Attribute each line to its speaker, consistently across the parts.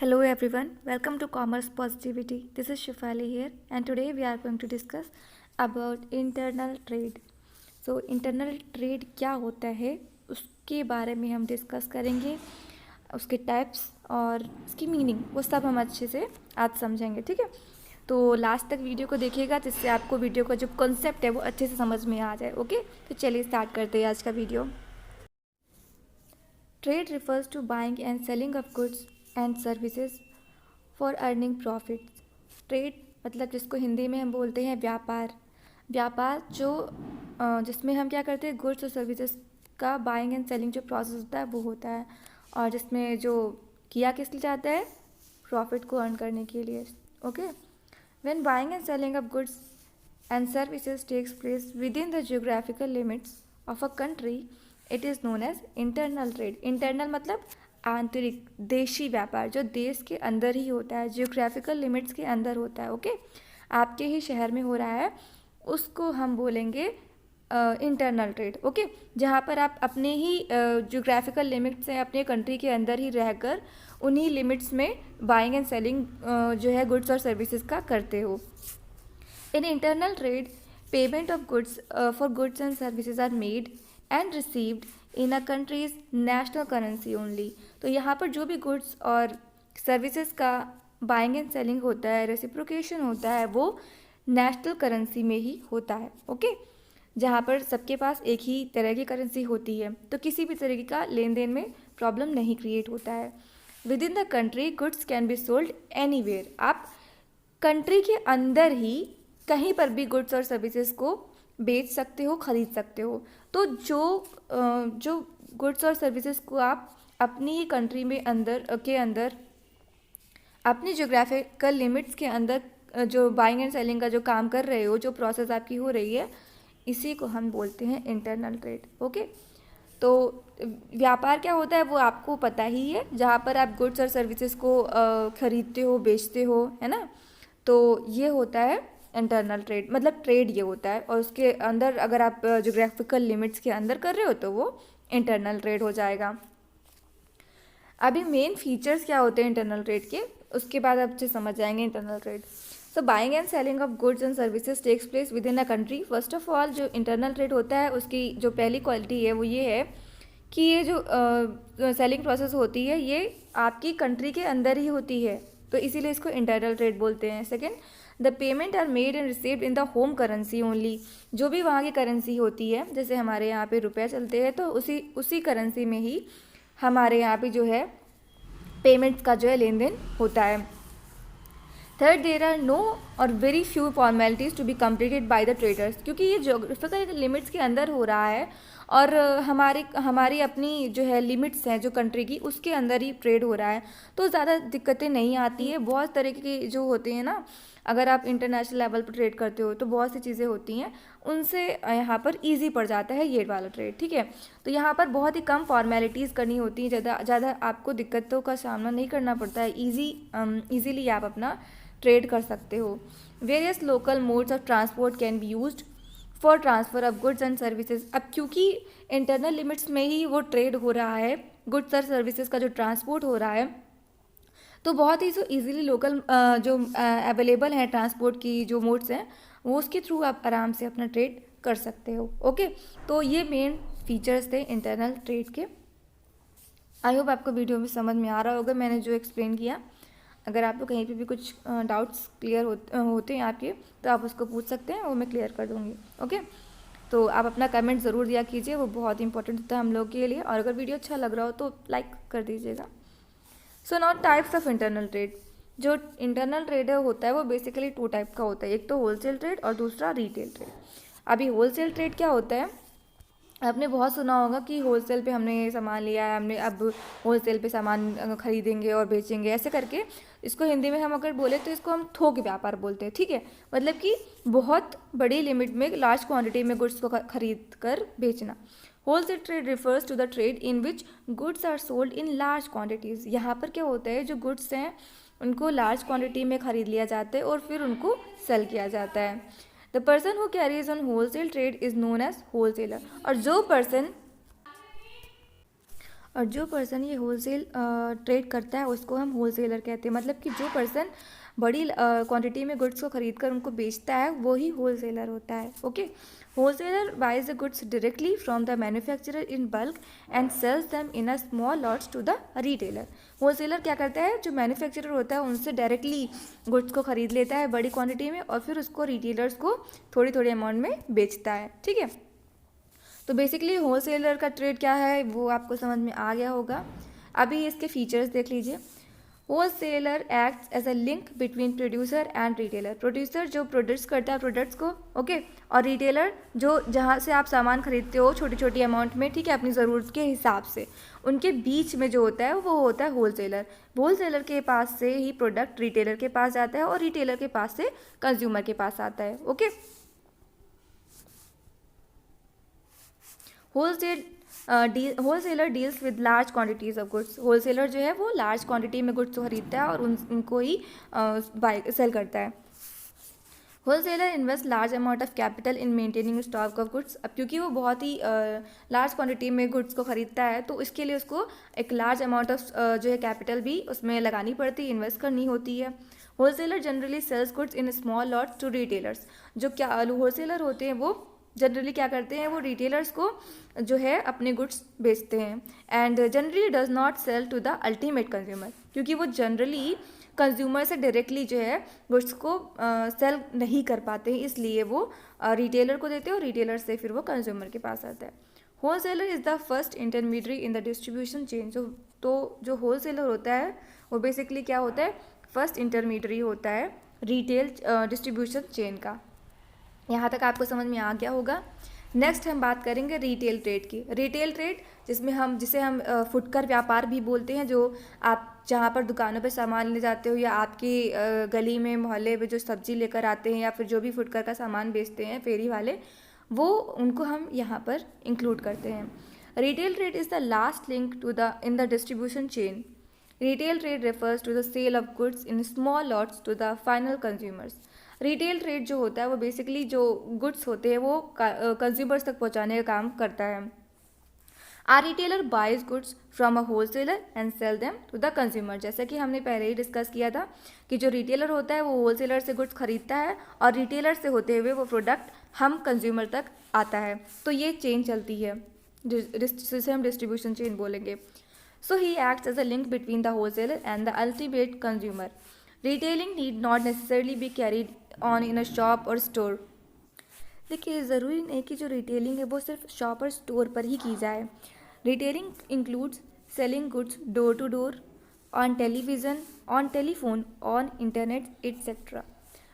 Speaker 1: Hello everyone, welcome to Commerce Positivity. This is Shifali here and today we are going to discuss about internal trade. Internal trade क्या होता है उसके बारे में हम discuss करेंगे, उसके टाइप्स और उसकी मीनिंग वो सब हम अच्छे से आज समझेंगे, ठीक है। तो लास्ट तक वीडियो को देखिएगा जिससे आपको वीडियो का जो कॉन्सेप्ट है वो अच्छे से समझ में आ जाए। ओके, तो चलिए स्टार्ट करते हैं आज का video. Trade refers to buying and selling of goods and services for earning profits. Trade मतलब जिसको हिंदी में हम बोलते हैं व्यापार। व्यापार जिसमें हम क्या करते हैं, गुड्स और सर्विसेज का बाइंग एंड सेलिंग जो प्रोसेस होता है वो होता है, और जिसमें जो किया किस लिए जाता है, प्रॉफिट को अर्न करने के लिए। Okay, when buying and selling of goods and services takes place within the geographical limits of a country, it is known as internal trade. Internal मतलब आंतरिक, देशी व्यापार जो देश के अंदर ही होता है, जियोग्राफिकल लिमिट्स के अंदर होता है। ओके, आपके ही शहर में हो रहा है उसको हम बोलेंगे इंटरनल ट्रेड। ओके, जहाँ पर आप अपने ही जियोग्राफिकल लिमिट्स से अपने कंट्री के अंदर ही रहकर उन्हीं लिमिट्स में बाइंग एंड सेलिंग जो है गुड्स और सर्विसेज का करते हो। In internal trade, payment of goods for goods and services are made and received in a country's national currency only. तो यहाँ पर जो भी गुड्स और सर्विसेज का बाइंग एंड सेलिंग होता है, रेसिप्रोकेशन होता है, वो नेशनल करेंसी में ही होता है। ओके, जहाँ पर सबके पास एक ही तरह की करेंसी होती है, तो किसी भी तरीके का लेन देन में प्रॉब्लम नहीं क्रिएट होता है। With in the country goods can be sold anywhere. आप कंट्री के अंदर ही कहीं पर भी गुड्स और सर्विसेज को बेच सकते हो, खरीद सकते हो। तो जो गुड्स और सर्विसेज को आप अपनी ही कंट्री में अंदर अपनी जोग्राफिकल लिमिट्स के अंदर जो बाइंग एंड सेलिंग का जो काम कर रहे हो, जो प्रोसेस आपकी हो रही है, इसी को हम बोलते हैं इंटरनल ट्रेड। ओके, तो व्यापार क्या होता है वो आपको पता ही है, जहाँ पर आप गुड्स और सर्विसेज को खरीदते हो, बेचते हो, है ना। तो ये होता है इंटरनल ट्रेड, मतलब ट्रेड ये होता है, और उसके अंदर अगर आप जोग्राफिकल लिमिट्स के अंदर कर रहे हो तो वो इंटरनल ट्रेड हो जाएगा। अभी मेन फीचर्स क्या होते हैं इंटरनल ट्रेड के, उसके बाद आप अच्छे समझ जाएंगे internal trade. So buying and selling of goods and services takes place within a country. First of all जो इंटरनल ट्रेड होता है उसकी जो पहली क्वालिटी है वो ये है कि ये जो सेलिंग प्रोसेस होती है ये आपकी कंट्री के अंदर ही होती है, तो इसीलिए इसको इंटरनल ट्रेड बोलते हैं। Second, the payment are made and received in the home currency only. जो भी वहाँ की करेंसी होती है, जैसे हमारे यहाँ पे रुपये चलते हैं तो उसी करेंसी में ही हमारे यहाँ पे जो है पेमेंट्स का जो है लेन देन होता है। Third, there are no or very few formalities to be completed by the traders. क्योंकि ये जोग्राफिकल लिमिट्स के अंदर हो रहा है और हमारी अपनी जो है लिमिट्स हैं जो कंट्री की, उसके अंदर ही ट्रेड हो रहा है, तो ज़्यादा दिक्कतें नहीं आती है। बहुत तरह की जो होते हैं ना, अगर आप इंटरनेशनल लेवल पर ट्रेड करते हो तो बहुत सी चीज़ें होती हैं, उनसे यहाँ पर ईजी पड़ जाता है ये वाला ट्रेड, ठीक है। तो यहाँ पर बहुत ही कम फॉर्मेलिटीज़ करनी होती हैं, ज़्यादा आपको दिक्कतों का सामना नहीं करना पड़ता है, ईजीली आप अपना ट्रेड कर सकते हो। Various local modes of transport can be used for transfer of goods and services. अब क्योंकि इंटरनल लिमिट्स में ही वो ट्रेड हो रहा है, गुड्स और सर्विसेज का जो ट्रांसपोर्ट हो रहा है, तो बहुत ही जो ईजिली लोकल जो अवेलेबल हैं ट्रांसपोर्ट की जो मोड्स हैं, वो उसके थ्रू आप आराम से अपना ट्रेड कर सकते हो। ओके, तो ये मेन फीचर्स थे इंटरनल ट्रेड के। आई होप आपको वीडियो में समझ में आ रहा होगा मैंने जो एक्सप्लेन किया। अगर आपको कहीं पे भी कुछ डाउट्स क्लियर होते हैं आपके, तो आप उसको पूछ सकते हैं, वो मैं क्लियर कर दूँगी। ओके, तो आप अपना कमेंट ज़रूर दिया कीजिए, वो बहुत इंपॉर्टेंट होता है हम लोग के लिए, और अगर वीडियो अच्छा लग रहा हो तो लाइक कर दीजिएगा। So now types of internal trade. जो इंटरनल ट्रेड होता है वो बेसिकली 2 टाइप का होता है, एक तो होलसेल ट्रेड और दूसरा रिटेल ट्रेड। अभी होलसेल ट्रेड क्या होता है, आपने बहुत सुना होगा कि होलसेल पे हमने सामान लिया है, हमने अब होलसेल पे सामान खरीदेंगे और बेचेंगे, ऐसे करके। इसको हिंदी में हम अगर बोले तो इसको हम थोक व्यापार बोलते हैं, ठीक है। मतलब कि बहुत बड़ी लिमिट में, लार्ज क्वांटिटी में गुड्स को खरीद कर बेचना। Wholesale trade refers to the trade in which goods are sold in large quantities. यहाँ पर क्या होता है, जो गुड्स हैं उनको लार्ज क्वांटिटी में खरीद लिया जाता है और फिर उनको सेल किया जाता है। The person who carries on wholesale trade is known as wholesaler. और जो पर्सन ये होलसेल ट्रेड करता है उसको हम होलसेलर कहते हैं। मतलब कि जो पर्सन बड़ी क्वांटिटी में गुड्स को खरीद कर उनको बेचता है वो ही होलसेलर होता है। Okay, wholesaler buys the goods directly from the manufacturer in bulk and sells them in a small lots to the retailer. Wholesaler क्या करता है, जो मैन्युफैक्चरर होता है उनसे डायरेक्टली गुड्स को खरीद लेता है बड़ी क्वांटिटी में और फिर उसको रिटेलर्स को थोड़ी थोड़ी अमाउंट में बेचता है। ठीक है, तो बेसिकली होलसेलर का ट्रेड क्या है वो आपको समझ में आ गया होगा। अभी इसके फीचर्स देख लीजिए। Wholesaler acts as a link between producer and retailer. Producer जो प्रोड्यूस करता है प्रोडक्ट्स को, ओके, और रिटेलर जो जहाँ से आप सामान खरीदते हो छोटी छोटी अमाउंट में, ठीक है, अपनी ज़रूरत के हिसाब से, उनके बीच में जो होता है वो होता है होलसेलर। होलसेलर के पास से ही प्रोडक्ट रिटेलर के पास जाता है और रिटेलर के पास से कंज्यूमर के पास आता है। Okay, wholesaler deals with large quantities of goods. Wholesaler जो है वो लार्ज क्वांटिटी में गुड्स को खरीदता है और उनको ही बाय सेल करता है। Wholesaler invest large amount of capital in maintaining stock of goods. अब क्योंकि वो बहुत ही लार्ज क्वांटिटी में गुड्स को खरीदता है तो इसके लिए उसको एक लार्ज अमाउंट ऑफ जो है कैपिटल भी उसमें लगानी पड़ती है, इन्वेस्ट करनी होती है। Wholesaler generally sells goods in small lot to retailers. जो क्या होलसेलर होते हैं वो जनरली क्या करते हैं, वो रिटेलर्स को जो है अपने गुड्स बेचते हैं। And generally does not sell to the ultimate consumer, क्योंकि वो जनरली कंज्यूमर से डायरेक्टली जो है गुड्स को सेल नहीं कर पाते हैं, इसलिए वो रिटेलर को देते हैं और रिटेलर से फिर वो कंज्यूमर के पास आता है। Wholesaler is the first intermediary in the distribution chain. जो होलसेलर होता है वो बेसिकली क्या होता है, फर्स्ट इंटरमीडियरी होता है रिटेल डिस्ट्रीब्यूशन चेन का। यहाँ तक आपको समझ में आ गया होगा। नेक्स्ट हम बात करेंगे रिटेल ट्रेड की। रिटेल ट्रेड जिसे हम फुटकर व्यापार भी बोलते हैं, जो आप जहाँ पर दुकानों पे सामान लेने जाते हो या आपकी गली में मोहल्ले में जो सब्जी लेकर आते हैं या फिर जो भी फुटकर का सामान बेचते हैं फेरी वाले, वो उनको हम यहाँ पर इंक्लूड करते हैं। Retail trade is the last link to the in the distribution chain. Retail trade refers to the sale of goods in small lots to the final consumers. Retail trade जो होता है वो बेसिकली जो goods होते हैं वो consumers तक पहुंचाने का काम करता है। Are retailer buys goods from a wholesaler and sell them to the consumer. जैसे कि हमने पहले ही डिस्कस किया था कि जो रिटेलर होता है वो होलसेलर से गुड्स खरीदता है और रिटेलर से होते हुए वो प्रोडक्ट हम कंज्यूमर तक आता है। तो ये चेन चलती है जिसे हम डिस्ट्रीब्यूशन चेन बोलेंगे। So he acts as a link between the wholesaler and the ultimate consumer. Retailing need not necessarily be carried on in a shop और स्टोर। देखिए, ज़रूरी नहीं कि जो रिटेलिंग है वो सिर्फ शॉप और स्टोर पर ही की जाए। Retailing includes selling goods door to door, on television, on telephone, on internet etcetera.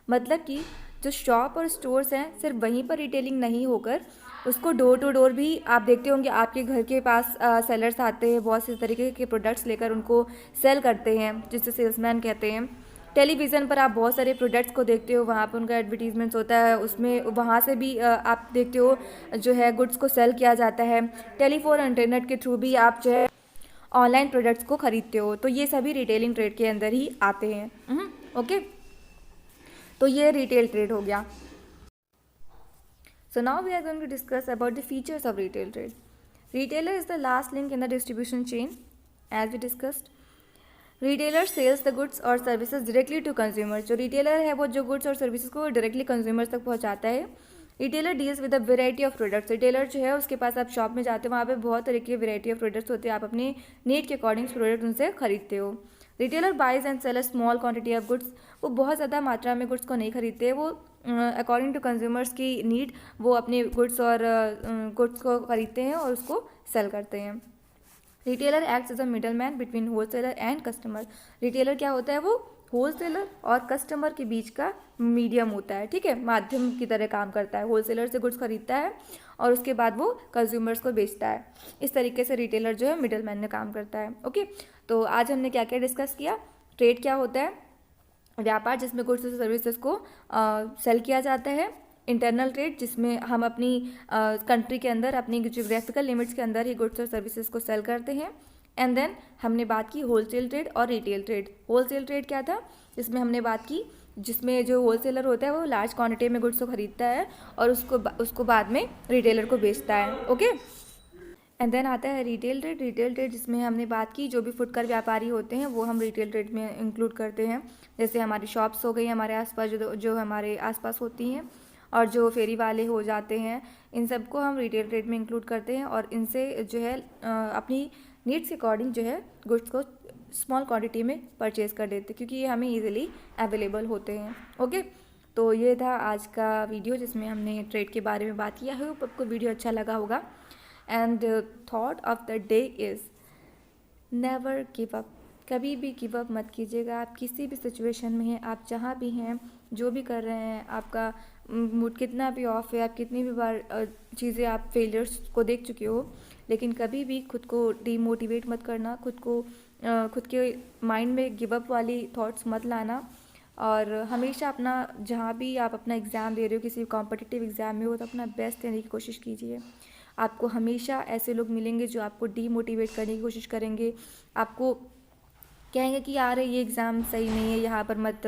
Speaker 1: मतलब कि जो शॉप और स्टोर्स हैं सिर्फ वहीं पर रिटेलिंग नहीं होकर उसको डोर टू डोर भी आप देखते होंगे, आपके घर के पास सेलर्स आते हैं, बहुत से तरीके के प्रोडक्ट्स लेकर उनको सेल करते हैं जिसे सेल्समैन कहते हैं। टेलीविज़न पर आप बहुत सारे प्रोडक्ट्स को देखते हो, वहाँ पर उनका एडवर्टीजमेंट्स होता है, उसमें वहाँ से भी आप देखते हो जो है गुड्स को सेल किया जाता है। टेलीफोन और इंटरनेट के थ्रू भी आप जो है ऑनलाइन प्रोडक्ट्स को खरीदते हो, तो ये सभी रिटेलिंग ट्रेड के अंदर ही आते हैं। ओके, तो ये रिटेल ट्रेड हो गया। So now we are going to discuss about the features of retail trade. Retailer is the last link in the distribution chain as we discussed. Retailer sells the goods और services directly to consumer. जो retailer है वो जो goods और services को directly consumers तक पहुंचाता है। Retailer deals with a variety of products. Retailer जो है उसके पास आप शॉप में जाते हो, वहाँ पे बहुत तरह की वेराइटी ऑफ प्रोडक्ट्स होते हैं, आप अपने नीड के अकॉर्डिंग प्रोडक्ट उनसे खरीदते हो। Retailer buys and sell a small quantity of goods. वो बहुत ज़्यादा मात्रा में गुड्स को नहीं खरीदते, वो अकॉर्डिंग टू कंज्यूमर्स की नीड वो अपने गुड्स को खरीदते हैं और उसको सेल करते हैं। Retailer acts as a middleman between wholesaler and customer. Retailer क्या होता है, वो होलसेलर और कस्टमर के बीच का मीडियम होता है, ठीक है, माध्यम की तरह काम करता है। होलसेलर से गुड्स खरीदता है और उसके बाद वो कंज्यूमर्स को बेचता है। इस तरीके से रिटेलर जो है मिडल मैन में काम करता है। ओके, तो आज हमने क्या क्या डिस्कस किया। ट्रेड क्या होता है, व्यापार जिसमें गुड्स और सर्विसेज को सेल किया जाता है। इंटरनल ट्रेड जिसमें हम अपनी कंट्री के अंदर अपनी जियोग्राफिकल लिमिट्स के अंदर ही गुड्स और सर्विसेज को सेल करते हैं। एंड देन हमने बात की होलसेल ट्रेड और रिटेल ट्रेड। होलसेल ट्रेड क्या था, जिसमें हमने बात की जिसमें जो होलसेलर होता है वो लार्ज क्वांटिटी में गुड्स को खरीदता है और उसको बाद में रिटेलर को बेचता है। ओके, एंड देन आता है रिटेल ट्रेड। रिटेल ट्रेड जिसमें हमने बात की, जो भी फुटकर व्यापारी होते हैं वो हम रिटेल ट्रेड में इंक्लूड करते हैं। जैसे हमारी शॉप्स हो गई हमारे आसपास, जो हमारे आसपास होती हैं, और जो फेरी वाले हो जाते हैं, इन सबको हम रिटेल ट्रेड में इंक्लूड करते हैं। और इनसे जो है अपनी नीड्स के अकॉर्डिंग जो है गुड्स को स्मॉल क्वांटिटी में परचेज़ कर लेते हैं, क्योंकि ये हमें ईजिली अवेलेबल होते हैं। ओके, तो ये था आज का वीडियो जिसमें हमने ट्रेड के बारे में बात किया। आई होप आपको वीडियो अच्छा लगा होगा। And thought of the day is never give up. कभी भी गिव अप मत कीजिएगा। आप किसी भी सिचुएशन में हैं, आप जहाँ भी हैं, जो भी कर रहे हैं, आपका मूड कितना भी ऑफ है, आप कितनी भी बार चीज़ें आप फेलियर्स को देख चुके हो, लेकिन कभी भी खुद को डीमोटिवेट मत करना, खुद के माइंड में गिव अप वाली थॉट्स मत लाना। और हमेशा अपना, जहाँ भी आप अपना एग्ज़ाम दे रहे हो, किसी कॉम्पिटिटिव एग्ज़ाम में हो, तो अपना बेस्ट देने की कोशिश कीजिए। आपको हमेशा ऐसे लोग मिलेंगे जो आपको डीमोटिवेट करने की कोशिश करेंगे, आपको कहेंगे कि यार ये एग्ज़ाम सही नहीं है, यहाँ पर मत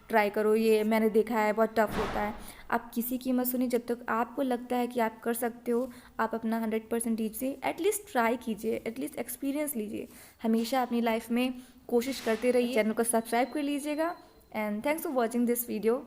Speaker 1: ट्राई करो, ये मैंने देखा है बहुत टफ होता है। आप किसी की मत सुनिए। जब तक आपको लगता है कि आप कर सकते हो, आप अपना 100% दीजिए। एटलीस्ट ट्राई कीजिए, एटलीस्ट एक्सपीरियंस लीजिए। हमेशा अपनी लाइफ में कोशिश करते रहिए। चैनल को सब्सक्राइब कर लीजिएगा। And thanks for watching this video.